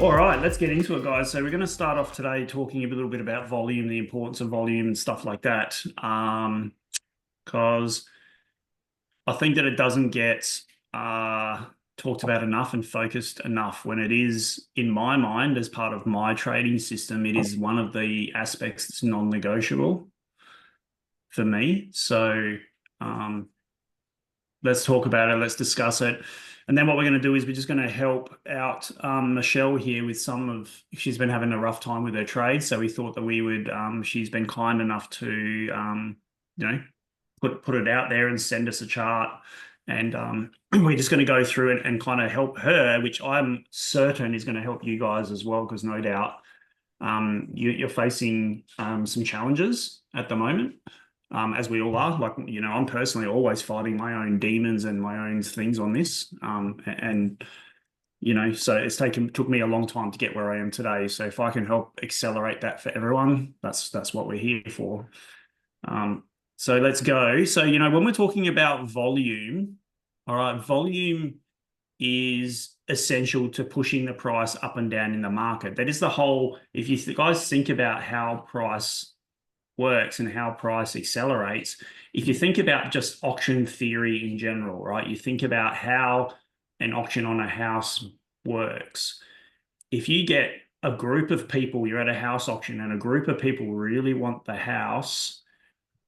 All right, let's get into it, guys. So we're going to start off today talking a little bit about volume, the importance of volume and stuff like that. Because I think that it doesn't get talked about enough and focused enough when it is, in my mind, as part of my trading system, it is one of the aspects that's non-negotiable for me. So let's talk about it. Let's discuss it. And then what we're going to do is we're just going to help out Michelle here with she's been having a rough time with her trade. So we thought that we would, she's been kind enough to, put it out there and send us a chart. And we're just going to go through it and kind of help her, which I'm certain is going to help you guys as well, because no doubt you're facing some challenges at the moment. As we all are. Like, I'm personally always fighting my own demons and my own things on this. So it's took me a long time to get where I am today. So if I can help accelerate that for everyone, that's what we're here for. So let's go. So, when we're talking about volume, all right, volume is essential to pushing the price up and down in the market. That is the whole, if you guys think about how price works and how price accelerates, if you think about just auction theory in general, right? You think about how an auction on a house works. If you get a group of people, you're at a house auction and a group of people really want the house,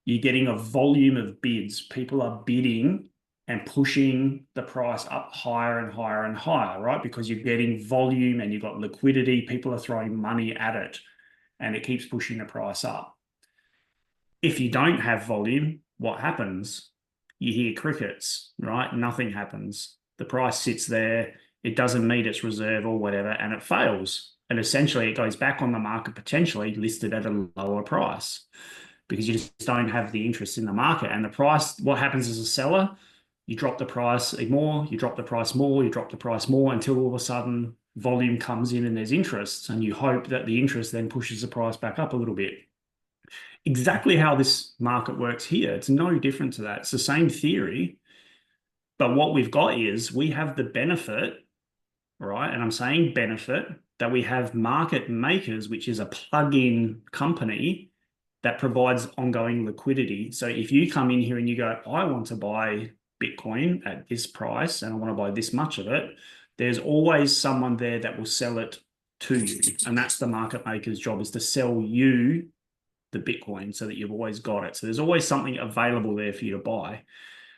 you're getting a volume of bids. People are bidding and pushing the price up higher and higher and higher, right? Because you're getting volume and you've got liquidity. People are throwing money at it and it keeps pushing the price up. If you don't have volume, what happens? You hear crickets, right? Nothing happens. The price sits there. It doesn't meet its reserve or whatever, and it fails. And essentially, it goes back on the market, potentially listed at a lower price, because you just don't have the interest in the market. And the price, what happens as a seller? You drop the price more, you drop the price more, you drop the price more, until all of a sudden volume comes in and there's interest. And you hope that the interest then pushes the price back up a little bit. Exactly how this market works here. It's no different to that. It's the same theory. But what we've got is we have the benefit, right? And I'm saying benefit, that we have market makers, which is a plug-in company that provides ongoing liquidity. So if you come in here and you go, I want to buy Bitcoin at this price and I want to buy this much of it, there's always someone there that will sell it to you. And that's the market maker's job, is to sell you the Bitcoin so that you've always got it. So there's always something available there for you to buy.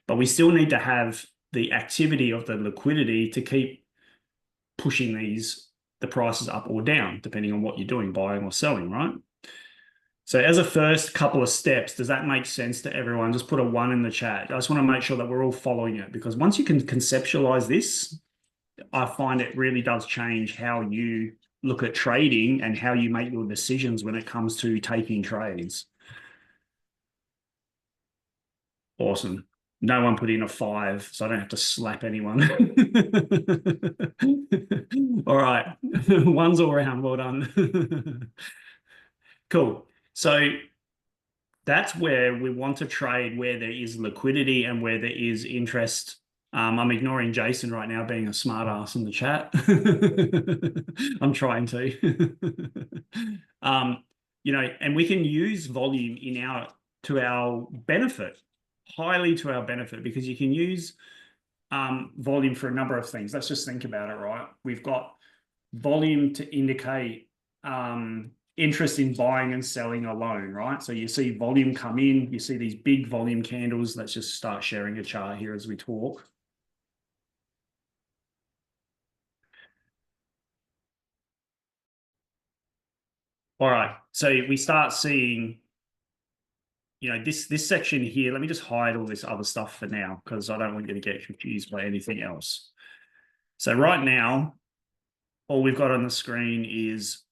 But we still need to have the activity of the liquidity to keep pushing the prices up or down, depending on what you're doing, buying or selling, right? So as a first couple of steps, does that make sense to everyone? Just put a 1 in the chat. I just want to make sure that we're all following it, because once you can conceptualize this, I find it really does change how you look at trading and how you make your decisions when it comes to taking trades. Awesome. No one put in a 5, so I don't have to slap anyone. All right. 1s all around. Well done. Cool. So that's where we want to trade, where there is liquidity and where there is interest. I'm ignoring Jason right now being a smart ass in the chat. I'm trying to. And we can use volume to our benefit, highly to our benefit, because you can use volume for a number of things. Let's just think about it, right? We've got volume to indicate interest in buying and selling alone, right? So you see volume come in, you see these big volume candles. Let's just start sharing a chart here as we talk. All right, so we start seeing, this section here. Let me just hide all this other stuff for now, because I don't want you to get confused by anything else. So right now, all we've got on the screen is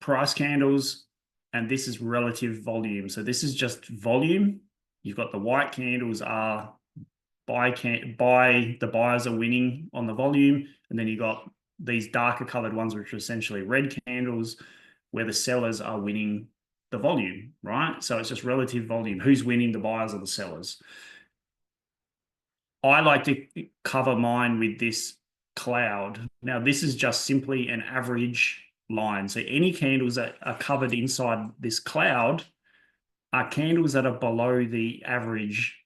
price candles, and this is relative volume. So this is just volume. You've got the white candles are the buyers are winning on the volume, and then you've got these darker colored ones, which are essentially red candles, where the sellers are winning the volume, right? So it's just relative volume. Who's winning, the buyers or the sellers? I like to cover mine with this cloud. Now, this is just simply an average line. So any candles that are covered inside this cloud are candles that are below the average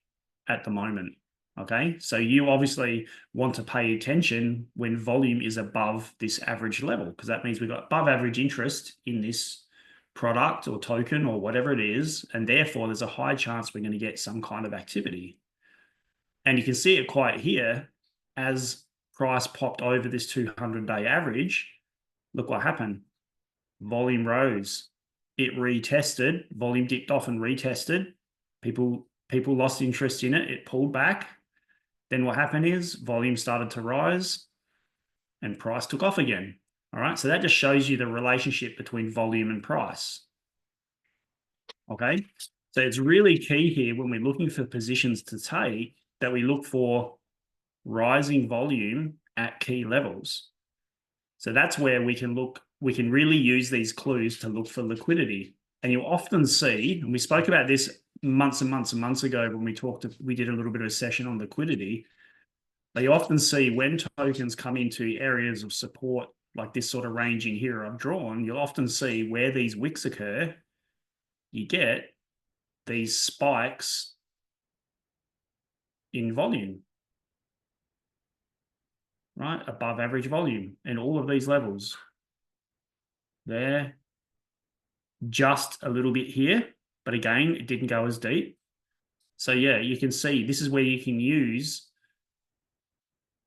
at the moment. Okay, so you obviously want to pay attention when volume is above this average level, because that means we've got above average interest in this product or token or whatever it is, and therefore there's a high chance we're going to get some kind of activity. And you can see it quite here as price popped over this 200-day average. Look what happened. Volume rose. It retested. Volume dipped off and retested. People lost interest in it. It pulled back. Then what happened is volume started to rise and price took off again. All right. So that just shows you the relationship between volume and price. Okay. So it's really key here when we're looking for positions to take that we look for rising volume at key levels. So that's where we can really use these clues to look for liquidity. And you'll often see, and we spoke about this months and months and months ago when we did a little bit of a session on liquidity. But you often see when tokens come into areas of support, like this sort of ranging here I've drawn, you'll often see where these wicks occur, you get these spikes in volume, right? Above average volume in all of these levels. There, just a little bit here, but again, it didn't go as deep. So yeah, you can see this is where you can use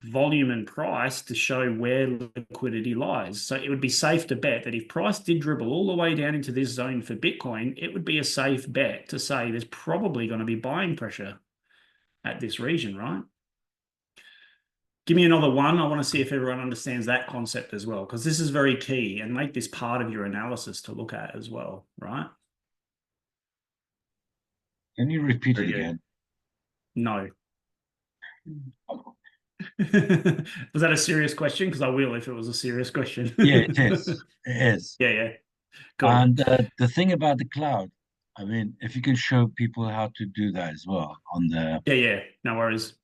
volume and price to show where liquidity lies. So it would be safe to bet that if price did dribble all the way down into this zone for Bitcoin, it would be a safe bet to say there's probably going to be buying pressure at this region, right? Give me another one. I want to see if everyone understands that concept as well, because this is very key, and make this part of your analysis to look at as well, right? Can you repeat it again? No. Was that a serious question? Because I will if it was a serious question. Yeah, it is. It is. Yeah. Cool. And the thing about the cloud, I mean, if you can show people how to do that as well on the. Yeah. No worries.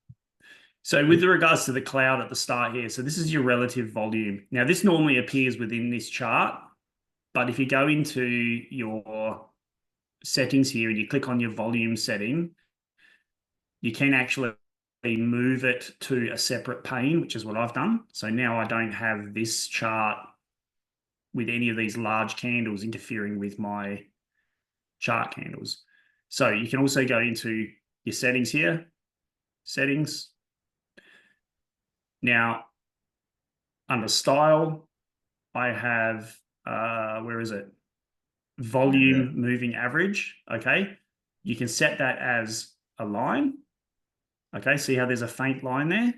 So with regards to the cloud at the start here, so this is your relative volume. Now, this normally appears within this chart, but if you go into your settings here and you click on your volume setting, you can actually move it to a separate pane, which is what I've done. So now I don't have this chart with any of these large candles interfering with my chart candles. So you can also go into your settings here, settings. Now, under style, I have, where is it? Volume moving average, okay? You can set that as a line, okay? See how there's a faint line there?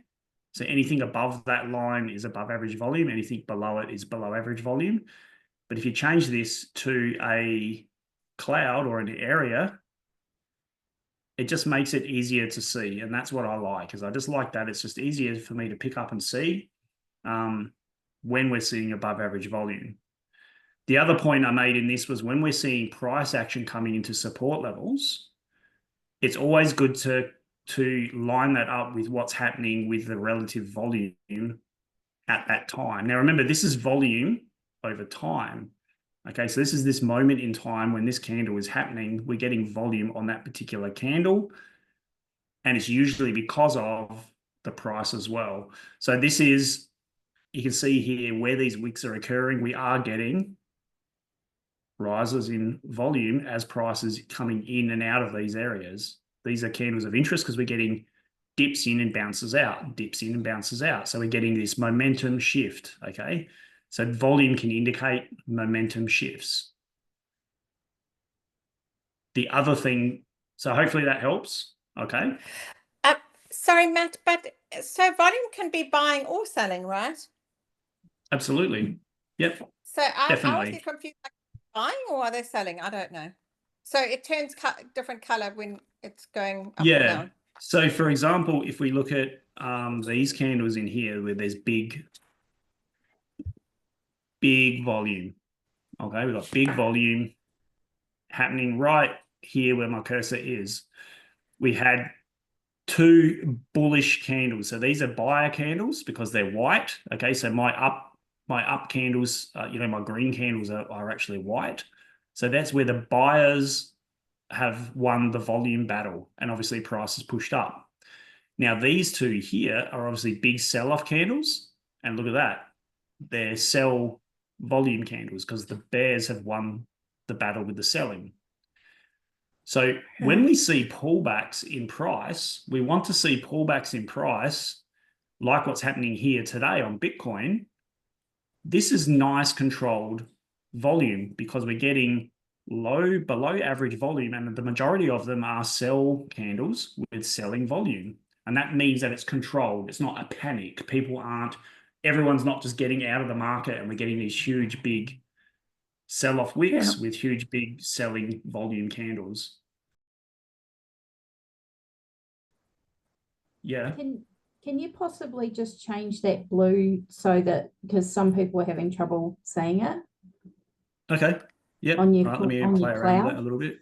So anything above that line is above average volume, anything below it is below average volume. But if you change this to a cloud or an area, it just makes it easier to see. And that's what I like, because I just like that. It's just easier for me to pick up and see when we're seeing above average volume. The other point I made in this was when we're seeing price action coming into support levels, it's always good to line that up with what's happening with the relative volume at that time. Now, remember, this is volume over time. Okay, so this is this moment in time when this candle is happening. We're getting volume on that particular candle, and it's usually because of the price as well. So this is, you can see here where these wicks are occurring. We are getting rises in volume as prices coming in and out of these areas. These are candles of interest because we're getting dips in and bounces out, dips in and bounces out. So we're getting this momentum shift, okay? So volume can indicate momentum shifts. The other thing, so hopefully that helps, okay? Sorry, Matt, but so volume can be buying or selling, right? Absolutely. Yep. So I was definitely confused, like buying or are they selling? I don't know. So it turns different color when it's going up or down. So for example, if we look at these candles in here where there's big volume, okay, we've got big volume happening right here where my cursor is. We had two bullish candles. So these are buyer candles because they're white. Okay, so my up candles, my green candles are actually white. So that's where the buyers have won the volume battle, and obviously price is pushed up. Now these two here are obviously big sell-off candles, and look at that, they're sell volume candles because the bears have won the battle with the selling. So when we see pullbacks in price, we want to see pullbacks in price like what's happening here today on Bitcoin. This is nice controlled volume because we're getting below average volume, and the majority of them are sell candles with selling volume. And that means that it's controlled. It's not a panic. Everyone's not just getting out of the market and we're getting these huge, big sell-off wicks with huge, big selling volume candles. Yeah. Can you possibly just change that blue so that, because some people are having trouble seeing it? Okay. Yep. On your, right, let me on play your around with cloud? that a little bit.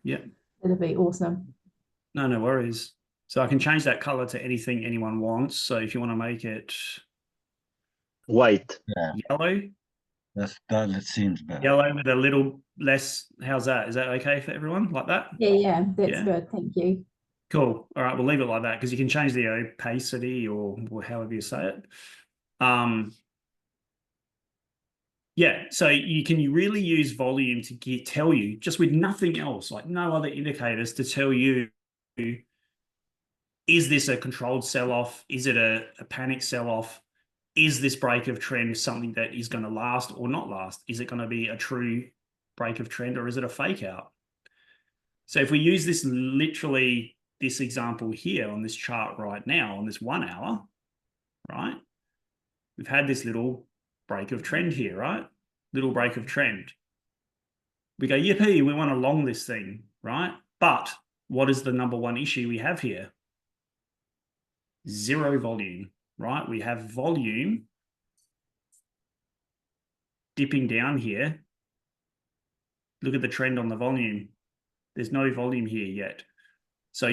Yeah. That'd be awesome. No worries. So I can change that color to anything anyone wants. So if you want to make it white, yellow, That seems better. yellow with a little less, how's that? Is that okay for everyone like that? Yeah, that's Yeah. good. Thank you. Cool. All right, we'll leave it like that because you can change the opacity or however you say it. Yeah, so you can really use volume to tell you, just with nothing else, like no other indicators, to tell you, is this a controlled sell-off? Is it a panic sell-off? Is this break of trend something that is going to last or not last? Is it going to be a true break of trend, or is it a fake out? So if we use this example here on this chart right now, on this 1 hour, right? We've had this little break of trend here, right? Little break of trend. We go, yippee, we want to long this thing, right? But what is the number one issue we have here? Zero volume, right? We have volume dipping down here. Look at the trend on the volume. There's no volume here yet. So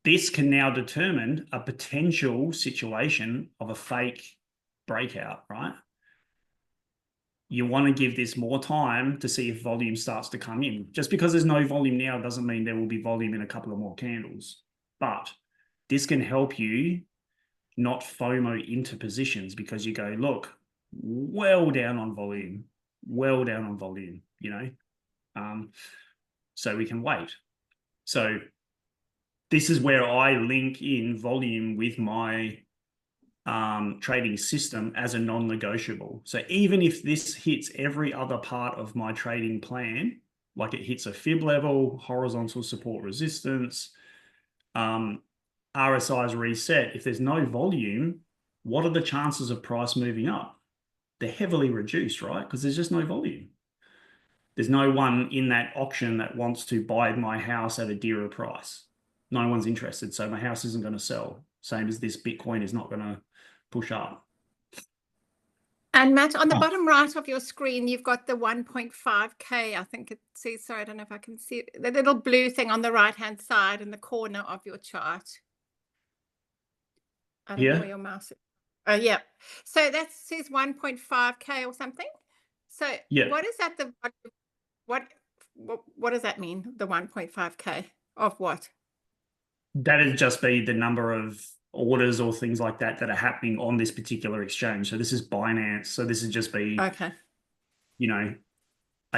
this can now determine a potential situation of a fake breakout, right? You want to give this more time to see if volume starts to come in. Just because there's no volume now doesn't mean there will be volume in a couple of more candles. But this can help you not FOMO into positions because you go, look, well down on volume, so we can wait. So this is where I link in volume with my trading system as a non-negotiable. So even if this hits every other part of my trading plan, like it hits a fib level, horizontal support resistance, RSI's reset, if there's no volume, what are the chances of price moving up? They're heavily reduced, right? Because there's just no volume. There's no one in that auction that wants to buy my house at a dearer price. No one's interested, so my house isn't going to sell. Same as this Bitcoin is not going to push up. And Matt, on the bottom right of your screen, you've got the 1.5K. I think it says, sorry, I don't know if I can see it, the little blue thing on the right-hand side in the corner of your chart. I don't know where your mouse is. Oh, yeah. So that says 1.5K or something. So what is that? What does that mean? The 1.5K of what? That'd just be the number of orders or things like that that are happening on this particular exchange. So this is Binance. So this would just be, a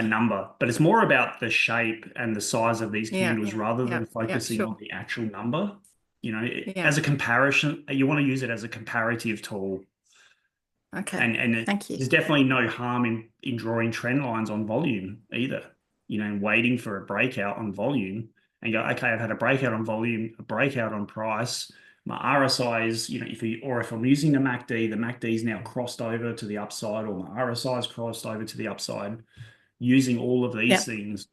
number. But it's more about the shape and the size of these candles rather than focusing on the actual number. As a comparison, you want to use it as a comparative tool. Okay. And thank you. There's definitely no harm in drawing trend lines on volume either. Waiting for a breakout on volume and go, okay, I've had a breakout on volume, a breakout on price. My RSI is, if I'm using the MACD is now crossed over to the upside, or my RSI is crossed over to the upside, using all of these things.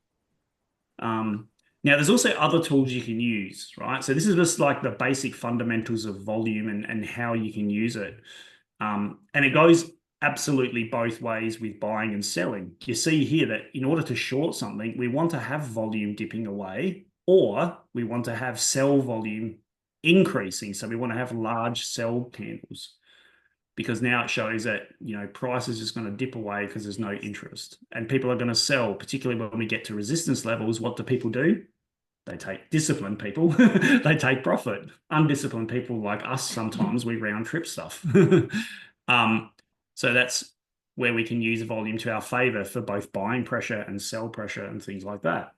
Now, there's also other tools you can use, right? So this is just like the basic fundamentals of volume and how you can use it. And it goes absolutely both ways with buying and selling. You see here that in order to short something, we want to have volume dipping away or we want to have sell volume increasing. So we want to have large sell candles, because now it shows that, price is just going to dip away because there's no interest, and people are going to sell, particularly when we get to resistance levels. What do people do? They take disciplined people. They take profit. Undisciplined people like us, sometimes we round trip stuff. So that's where we can use volume to our favor for both buying pressure and sell pressure and things like that.